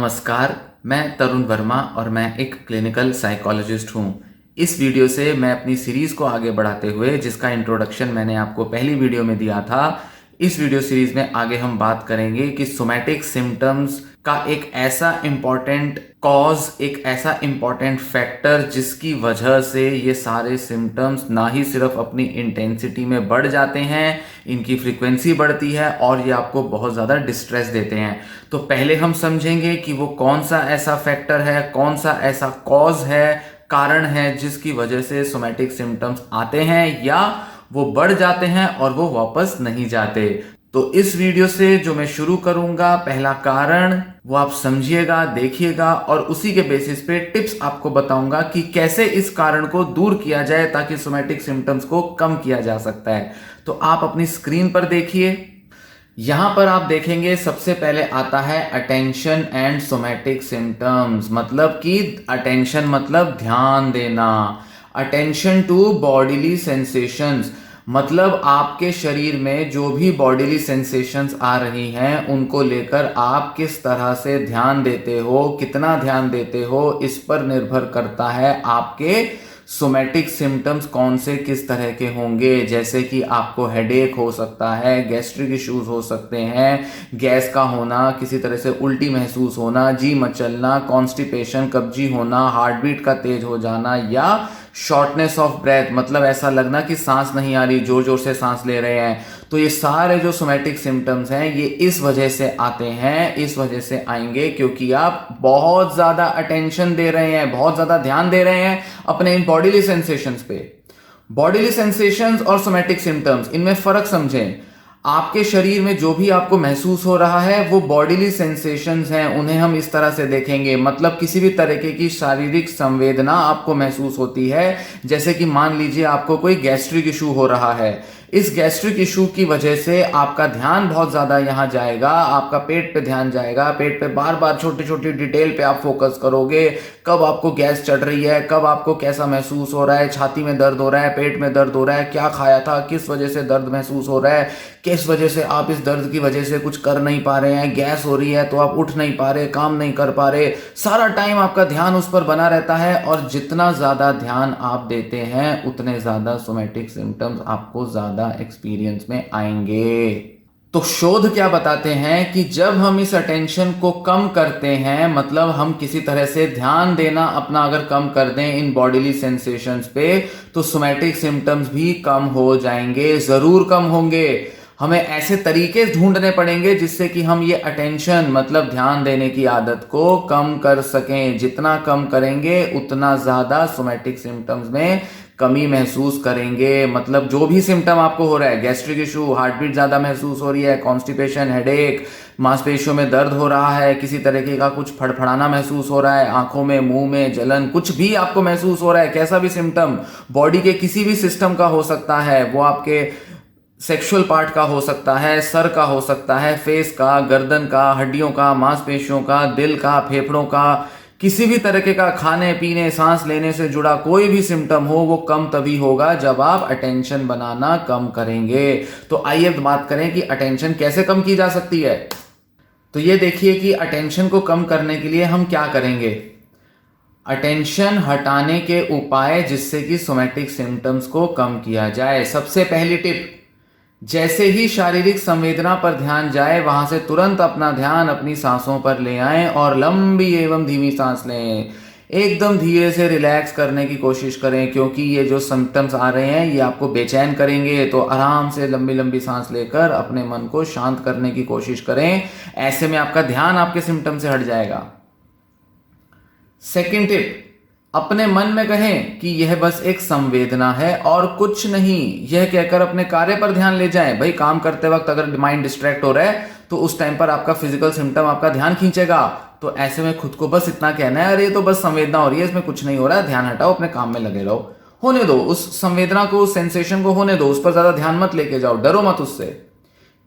नमस्कार, मैं तरुण वर्मा और मैं एक क्लिनिकल साइकोलॉजिस्ट हूँ। इस वीडियो से मैं अपनी सीरीज़ को आगे बढ़ाते हुए, जिसका इंट्रोडक्शन मैंने आपको पहली वीडियो में दिया था, इस वीडियो सीरीज़ में आगे हम बात करेंगे कि सोमैटिक सिम्टम्स का एक ऐसा इम्पॉर्टेंट कॉज, एक ऐसा इम्पॉर्टेंट फैक्टर जिसकी वजह से ये सारे सिम्टम्स ना ही सिर्फ अपनी इंटेंसिटी में बढ़ जाते हैं, इनकी फ्रीक्वेंसी बढ़ती है और ये आपको बहुत ज़्यादा डिस्ट्रेस देते हैं। तो पहले हम समझेंगे कि वो कौन सा ऐसा फैक्टर है, कौन सा ऐसा कॉज है, कारण है जिसकी वजह से सोमैटिक सिम्टम्स आते हैं या वो बढ़ जाते हैं और वो वापस नहीं जाते। तो इस वीडियो से जो मैं शुरू करूंगा, पहला कारण वो आप समझिएगा, देखिएगा और उसी के बेसिस पे टिप्स आपको बताऊंगा कि कैसे इस कारण को दूर किया जाए ताकि सोमैटिक सिम्टम्स को कम किया जा सकता है। तो आप अपनी स्क्रीन पर देखिए, यहां पर आप देखेंगे सबसे पहले आता है अटेंशन एंड सोमैटिक सिम्टम्स। मतलब कि अटेंशन मतलब ध्यान देना, अटेंशन टू बॉडीली सेंसेशंस मतलब आपके शरीर में जो भी बॉडीली सेंसेशंस आ रही हैं उनको लेकर आप किस तरह से ध्यान देते हो, कितना ध्यान देते हो, इस पर निर्भर करता है आपके सोमैटिक सिम्टम्स कौन से किस तरह के होंगे। जैसे कि आपको हेडेक हो सकता है, गैस्ट्रिक इश्यूज हो सकते हैं, गैस का होना, किसी तरह से उल्टी महसूस होना, जी मचलना, कॉन्स्टिपेशन, कब्जी होना, हार्ट बीट का तेज हो जाना या शॉर्टनेस ऑफ ब्रेथ मतलब ऐसा लगना कि सांस नहीं आ रही, जोर जोर से सांस ले रहे हैं। तो ये सारे जो सोमैटिक सिम्टम्स हैं ये इस वजह से आते हैं, इस वजह से आएंगे क्योंकि आप बहुत ज्यादा अटेंशन दे रहे हैं, बहुत ज्यादा ध्यान दे रहे हैं अपने इन बॉडीली सेंसेशंस पे। बॉडीली सेंसेशंस और सोमैटिक सिम्टम्स, इनमें फर्क समझें। आपके शरीर में जो भी आपको महसूस हो रहा है वो बॉडीली सेंसेशंस हैं, उन्हें हम इस तरह से देखेंगे। मतलब किसी भी तरीके की शारीरिक संवेदना आपको महसूस होती है, जैसे कि मान लीजिए आपको कोई गैस्ट्रिक इशू हो रहा है, इस गैस्ट्रिक इशू की वजह से आपका ध्यान बहुत ज्यादा यहां जाएगा, आपका पेट पे ध्यान जाएगा, पेट पे बार बार छोटी छोटी डिटेल पे आप फोकस करोगे। कब आपको गैस चढ़ रही है, कब आपको कैसा महसूस हो रहा है, छाती में दर्द हो रहा है, पेट में दर्द हो रहा है, क्या खाया था, किस वजह से दर्द महसूस हो रहा है, किस वजह से आप इस दर्द की वजह से कुछ कर नहीं पा रहे हैं, गैस हो रही है तो आप उठ नहीं पा रहे, काम नहीं कर पा रहे। सारा टाइम आपका ध्यान उस पर बना रहता है और जितना ज्यादा ध्यान आप देते हैं उतने ज्यादा सोमैटिक सिम्टम्स आपको ज्यादा एक्सपीरियंस में आएंगे। तो शोध क्या बताते हैं कि जब हम इस अटेंशन को कम करते हैं, मतलब हम किसी तरह से ध्यान देना अपना अगर कम कर दें इन बॉडीली सेंसेशंस पे, तो सोमैटिक सिम्टम्स भी कम हो जाएंगे, जरूर कम होंगे। हमें ऐसे तरीके ढूंढने पड़ेंगे जिससे कि हम ये अटेंशन मतलब ध्यान देने की आदत को कम कर सकें। जितना कम करेंगे उतना ज्यादा सोमैटिक सिम्टम्स में कमी महसूस करेंगे। मतलब जो भी सिम्टम आपको हो रहा है, गैस्ट्रिक इशू, हार्ट बीट ज्यादा महसूस हो रही है, कॉन्स्टिपेशन, हेडेक, मांसपेशियों में दर्द हो रहा है, किसी तरीके का कुछ फड़फड़ाना महसूस हो रहा है, आंखों में, मुंह में जलन, कुछ भी आपको महसूस हो रहा है, कैसा भी सिम्टम बॉडी के किसी भी सिस्टम का हो सकता है, वो आपके सेक्सुअल पार्ट का हो सकता है, सर का हो सकता है, फेस का, गर्दन का, हड्डियों का, मांसपेशियों का, दिल का, फेफड़ों का, किसी भी तरीके का खाने पीने सांस लेने से जुड़ा कोई भी सिम्टम हो, वो कम तभी होगा जब आप अटेंशन बनाना कम करेंगे। तो आइए बात करें कि अटेंशन कैसे कम की जा सकती है। तो ये देखिए कि अटेंशन को कम करने के लिए हम क्या करेंगे। अटेंशन हटाने के उपाय जिससे कि सोमैटिक सिम्टम्स को कम किया जाए। सबसे पहली टिप, जैसे ही शारीरिक संवेदना पर ध्यान जाए वहां से तुरंत अपना ध्यान अपनी सांसों पर ले आएं और लंबी एवं धीमी सांस लें। एकदम धीरे से रिलैक्स करने की कोशिश करें क्योंकि ये जो सिम्टम्स आ रहे हैं ये आपको बेचैन करेंगे। तो आराम से लंबी लंबी सांस लेकर अपने मन को शांत करने की कोशिश करें, ऐसे में आपका ध्यान आपके सिम्टम से हट जाएगा। सेकेंड टिप, अपने मन में कहें कि यह बस एक संवेदना है और कुछ नहीं। यह कहकर अपने कार्य पर ध्यान ले जाएं। भाई काम करते वक्त अगर माइंड डिस्ट्रैक्ट हो रहा है तो उस टाइम पर आपका फिजिकल सिम्टम आपका ध्यान खींचेगा। तो ऐसे में खुद को बस इतना कहना है, अरे ये तो बस संवेदना हो रही है, इसमें कुछ नहीं हो रहा है, ध्यान हटाओ, अपने काम में लगे रहो, होने दो उस संवेदना को, उस सेंसेशन को होने दो, उस पर ज्यादा ध्यान मत लेके जाओ, डरो मत उससे।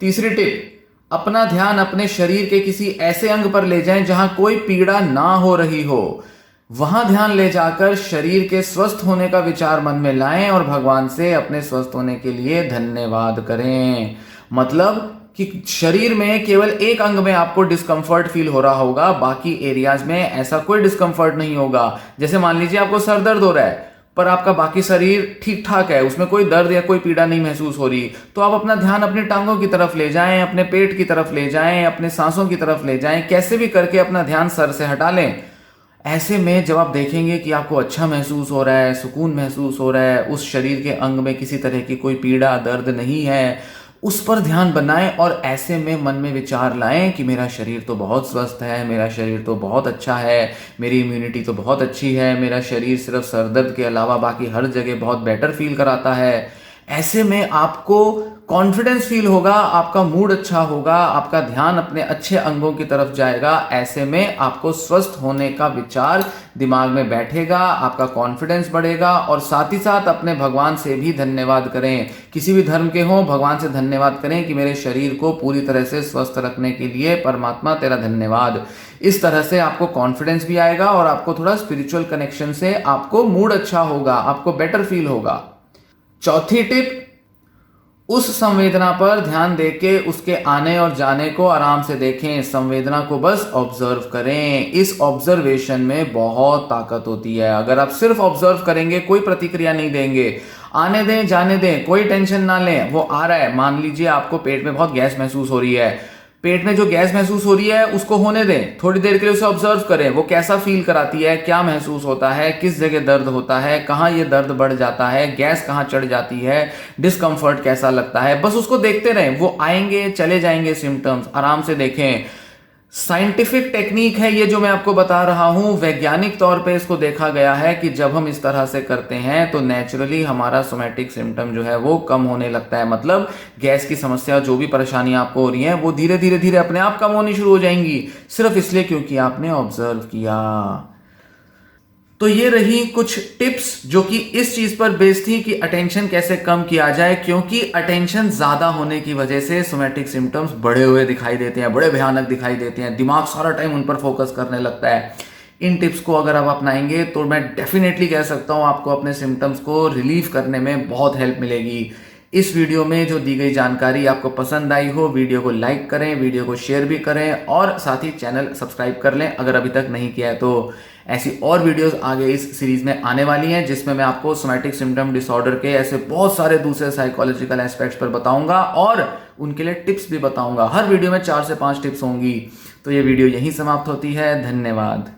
तीसरी टिप, अपना ध्यान अपने शरीर के किसी ऐसे अंग पर ले जाएं जहां कोई पीड़ा ना हो रही हो। वहां ध्यान ले जाकर शरीर के स्वस्थ होने का विचार मन में लाएं और भगवान से अपने स्वस्थ होने के लिए धन्यवाद करें। मतलब कि शरीर में केवल एक अंग में आपको डिस्कंफर्ट फील हो रहा होगा, बाकी एरियाज में ऐसा कोई डिस्कंफर्ट नहीं होगा। जैसे मान लीजिए आपको सर दर्द हो रहा है पर आपका बाकी शरीर ठीक ठाक है, उसमें कोई दर्द या कोई पीड़ा नहीं महसूस हो रही, तो आप अपना ध्यान अपनी टांगों की तरफ ले जाएं, अपने पेट की तरफ ले जाएं, अपने सांसों की तरफ ले जाएं, कैसे भी करके अपना ध्यान सर से हटा लें। ऐसे में जब आप देखेंगे कि आपको अच्छा महसूस हो रहा है, सुकून महसूस हो रहा है, उस शरीर के अंग में किसी तरह की कोई पीड़ा दर्द नहीं है, उस पर ध्यान बनाएं और ऐसे में मन में विचार लाएं कि मेरा शरीर तो बहुत स्वस्थ है, मेरा शरीर तो बहुत अच्छा है, मेरी इम्यूनिटी तो बहुत अच्छी है, मेरा शरीर सिर्फ सर दर्द के अलावा बाकी हर जगह बहुत बेटर फील कराता है। ऐसे में आपको कॉन्फिडेंस फील होगा, आपका मूड अच्छा होगा, आपका ध्यान अपने अच्छे अंगों की तरफ जाएगा। ऐसे में आपको स्वस्थ होने का विचार दिमाग में बैठेगा, आपका कॉन्फिडेंस बढ़ेगा और साथ ही साथ अपने भगवान से भी धन्यवाद करें। किसी भी धर्म के हों, भगवान से धन्यवाद करें कि मेरे शरीर को पूरी तरह से स्वस्थ रखने के लिए परमात्मा तेरा धन्यवाद। इस तरह से आपको कॉन्फिडेंस भी आएगा और आपको थोड़ा स्पिरिचुअल कनेक्शन से आपको मूड अच्छा होगा, आपको बेटर फील होगा। चौथी टिप, उस संवेदना पर ध्यान देके उसके आने और जाने को आराम से देखें। संवेदना को बस ऑब्जर्व करें। इस ऑब्जर्वेशन में बहुत ताकत होती है। अगर आप सिर्फ ऑब्जर्व करेंगे, कोई प्रतिक्रिया नहीं देंगे, आने दें जाने दें, कोई टेंशन ना लें, वो आ रहा है। मान लीजिए आपको पेट में बहुत गैस महसूस हो रही है, पेट में जो गैस महसूस हो रही है उसको होने दें, थोड़ी देर के लिए उसे ऑब्जर्व करें, वो कैसा फील कराती है, क्या महसूस होता है, किस जगह दर्द होता है, कहाँ ये दर्द बढ़ जाता है, गैस कहाँ चढ़ जाती है, डिस्कम्फर्ट कैसा लगता है, बस उसको देखते रहें। वो आएंगे चले जाएंगे सिम्टम्स, आराम से देखें। साइंटिफिक टेक्निक है ये जो मैं आपको बता रहा हूं, वैज्ञानिक तौर पे इसको देखा गया है कि जब हम इस तरह से करते हैं तो नेचुरली हमारा सोमैटिक सिम्टम जो है वो कम होने लगता है। मतलब गैस की समस्या, जो भी परेशानी आपको हो रही है, वो धीरे धीरे धीरे अपने आप कम होनी शुरू हो जाएंगी, सिर्फ इसलिए क्योंकि आपने ऑब्जर्व किया। तो ये रही कुछ टिप्स जो कि इस चीज पर बेस्ड थी कि अटेंशन कैसे कम किया जाए, क्योंकि अटेंशन ज्यादा होने की वजह से सोमैटिक सिम्टम्स बढ़े हुए दिखाई देते हैं, बड़े भयानक दिखाई देते हैं, दिमाग सारा टाइम उन पर फोकस करने लगता है। इन टिप्स को अगर आप अपनाएंगे तो मैं डेफिनेटली कह सकता हूं आपको अपने सिम्टम्स को रिलीव करने में बहुत हेल्प मिलेगी। इस वीडियो में जो दी गई जानकारी आपको पसंद आई हो, वीडियो को लाइक करें, वीडियो को शेयर भी करें और साथ ही चैनल सब्सक्राइब कर लें अगर अभी तक नहीं किया है तो। ऐसी और वीडियोस आगे इस सीरीज में आने वाली हैं जिसमें मैं आपको सोमैटिक सिम्टम डिसऑर्डर के ऐसे बहुत सारे दूसरे साइकोलॉजिकल एस्पेक्ट्स पर बताऊंगा और उनके लिए टिप्स भी बताऊंगा। हर वीडियो में 4 से 5 टिप्स होंगी। तो ये वीडियो यहीं समाप्त होती है। धन्यवाद।